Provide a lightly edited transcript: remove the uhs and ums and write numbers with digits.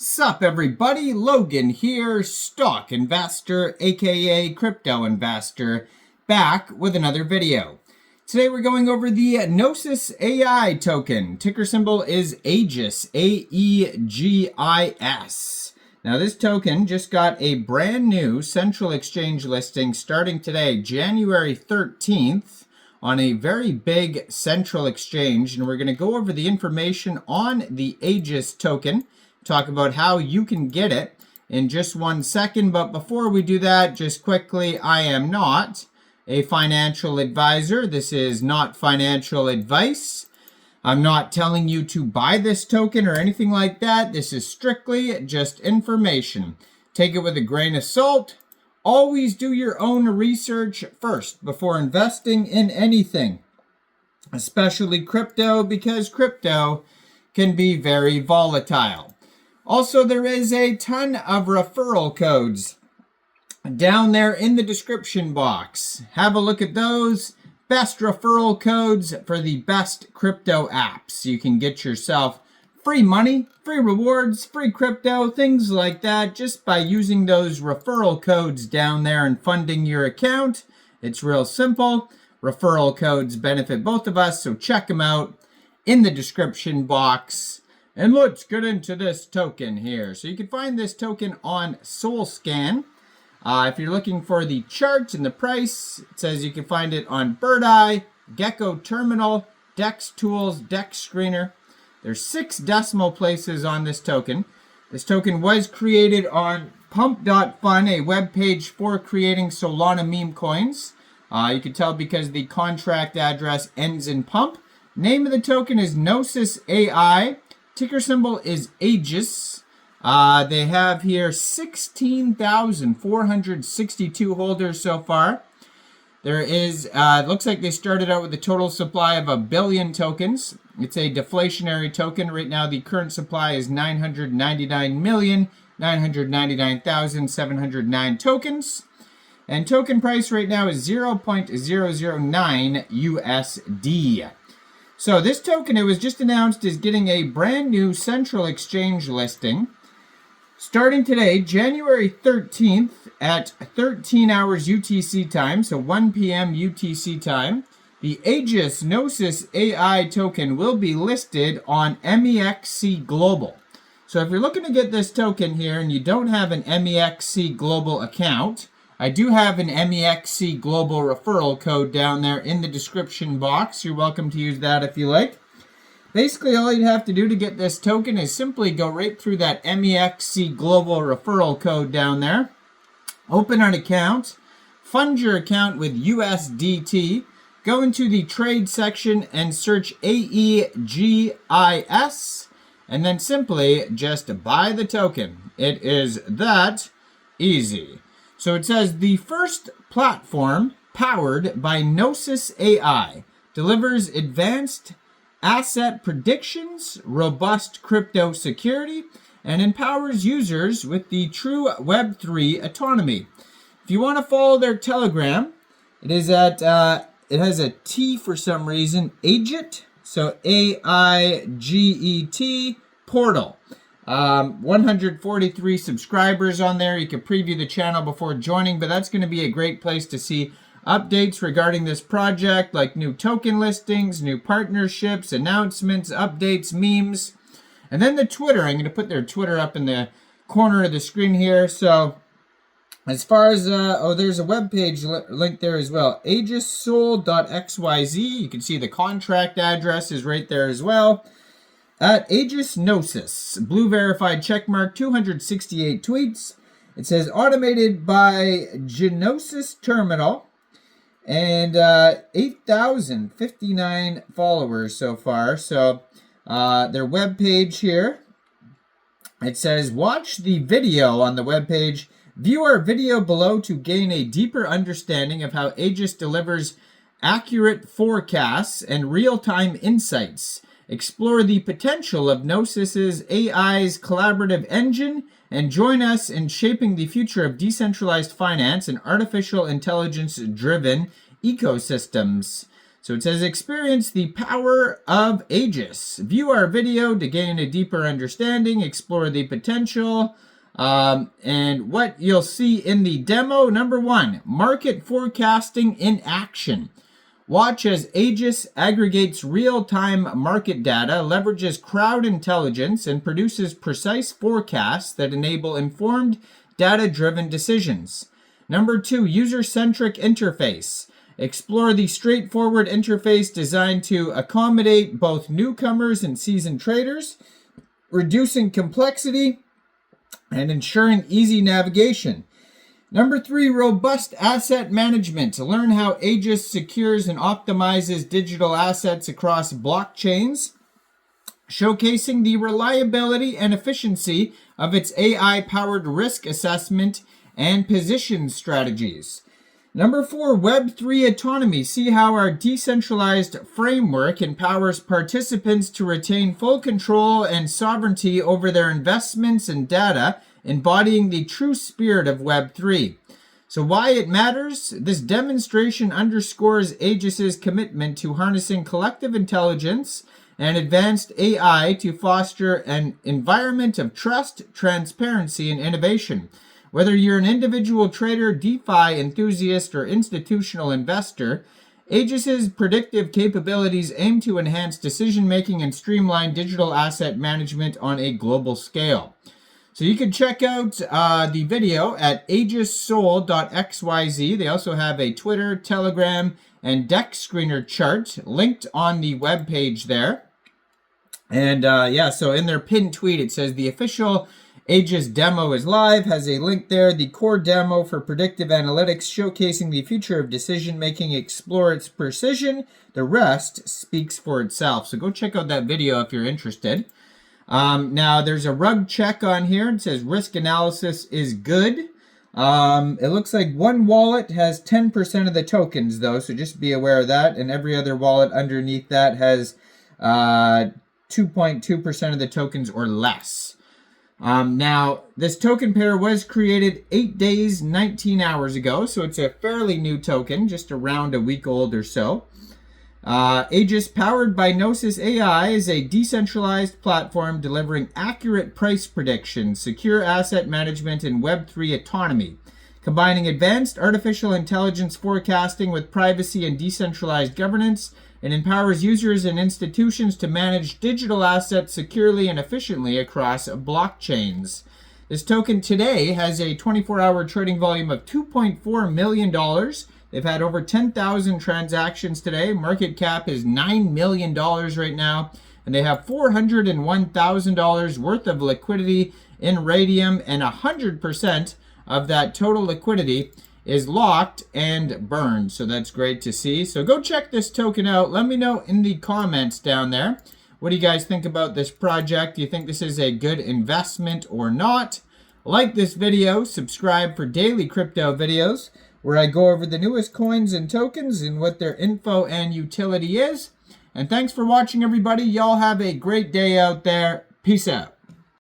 Sup everybody, Logan here, stock investor, aka crypto investor, back with another video. Today we're going over the Gnosis AI token. Ticker symbol is Aegis, A-E-G-I-S. Now this token just got a brand new central exchange listing starting today, January 13th, on a very big central exchange. And we're going to go over the information on the Aegis token, talk about how you can get it in just 1 second. But before we do that, just quickly, I am not a financial advisor. This is not financial advice. I'm not telling you to buy this token or anything like that. This is strictly just information. Take it with a grain of salt. Always do your own research first before investing in anything, especially crypto, because crypto can be very volatile. Also, there is a ton of referral codes down there in the description box. Have a look at those. Best referral codes for the best crypto apps. You can get yourself free money, free rewards, free crypto, things like that, just by using those referral codes down there and funding your account. It's real simple. Referral codes benefit both of us, so check them out in the description box. And let's get into this token here. So you can find this token on SolScan. If you're looking for the chart and the price, it says you can find it on Birdeye, Gecko Terminal, Dex Tools, Dex Screener. There's 6 decimal places on this token. This token was created on Pump.fun, a web page for creating Solana meme coins. You can tell because the contract address ends in pump. Name of the token is Gnosis AI. Ticker symbol is Aegis. They have here 16,462 holders so far. There is, looks like they started out with a total supply of 1 billion tokens. It's a deflationary token. Right now, the current supply is 999,999,709 tokens. And token price right now is 0.009 USD. So this token, it was just announced, is getting a brand new central exchange listing. Starting today, January 13th at 13 hours UTC time, so 1 p.m. UTC time, the Aegis Gnosis AI token will be listed on Mexc Global. So if you're looking to get this token here and you don't have an Mexc Global account, I do have an Mexc Global referral code down there in the description box. You're welcome to use that if you like. Basically, all you'd have to do to get this token is simply go right through that Mexc Global referral code down there. Open an account. Fund your account with USDT. Go into the trade section and search AEGIS. And then simply just buy the token. It is that easy. So it says the first platform powered by Gnosis AI delivers advanced asset predictions, robust crypto security, and empowers users with the true Web3 autonomy. If you want to follow their Telegram, it is at, it has a T for some reason, Aegit, so A-I-G-E-T, portal. 143 subscribers on there. You can preview the channel before joining, but that's going to be a great place to see updates regarding this project, like new token listings, new partnerships, announcements, updates, memes. And then the Twitter, I'm going to put their Twitter up in the corner of the screen here. So as far as, there's a web page link there as well, aegissoul.xyz. You can see the contract address is right there as well. At Aegis Gnosis, blue verified checkmark, 268 tweets. It says automated by Gnosis Terminal, and 8,059 followers so far. So their web page here, it says watch the video on the web page. View our video below to gain a deeper understanding of how Aegis delivers accurate forecasts and real-time insights. Explore the potential of Gnosis's AI's collaborative engine and join us in shaping the future of decentralized finance and artificial intelligence-driven ecosystems. So it says, experience the power of Aegis. View our video to gain a deeper understanding, explore the potential, and what you'll see in the demo. Number 1, market forecasting in action. Watch as Aegis aggregates real-time market data, leverages crowd intelligence, and produces precise forecasts that enable informed, data-driven decisions. Number 2, user-centric interface. Explore the straightforward interface designed to accommodate both newcomers and seasoned traders, reducing complexity and ensuring easy navigation. Number 3, robust asset management. To learn how Aegis secures and optimizes digital assets across blockchains, showcasing the reliability and efficiency of its AI-powered risk assessment and position strategies. Number 4, Web3 autonomy. See how our decentralized framework empowers participants to retain full control and sovereignty over their investments and data, embodying the true spirit of Web3. So why it matters? This demonstration underscores Aegis's commitment to harnessing collective intelligence and advanced AI to foster an environment of trust, transparency, and innovation. Whether you're an individual trader, DeFi enthusiast, or institutional investor, Aegis's predictive capabilities aim to enhance decision-making and streamline digital asset management on a global scale. So you can check out the video at aegissoul.xyz. They also have a Twitter, Telegram, and deck screener chart linked on the webpage there. And yeah, so in their pinned tweet, it says the official Aegis demo is live, has a link there. The core demo for predictive analytics showcasing the future of decision-making, explore its precision. The rest speaks for itself. So go check out that video if you're interested. Now, there's a rug check on here. It says risk analysis is good. It looks like one wallet has 10% of the tokens, though, so just be aware of that. And every other wallet underneath that has 2.2% of the tokens or less. Now, this token pair was created 8 days, 19 hours ago, so it's a fairly new token, just around a week old or so. Aegis, powered by Gnosis AI, is a decentralized platform delivering accurate price predictions, secure asset management, and Web3 autonomy, combining advanced artificial intelligence forecasting with privacy and decentralized governance. It empowers users and institutions to manage digital assets securely and efficiently across blockchains. This token today has a 24-hour trading volume of $2.4 million. They've had over 10,000 transactions today. Market cap is $9 million right now. And they have $401,000 worth of liquidity in Raydium, and 100% of that total liquidity is locked and burned. So that's great to see. So go check this token out. Let me know in the comments down there. What do you guys think about this project? Do you think this is a good investment or not? Like this video, subscribe for daily crypto videos where I go over the newest coins and tokens and what their info and utility is. And thanks for watching, everybody. Y'all have a great day out there. Peace out.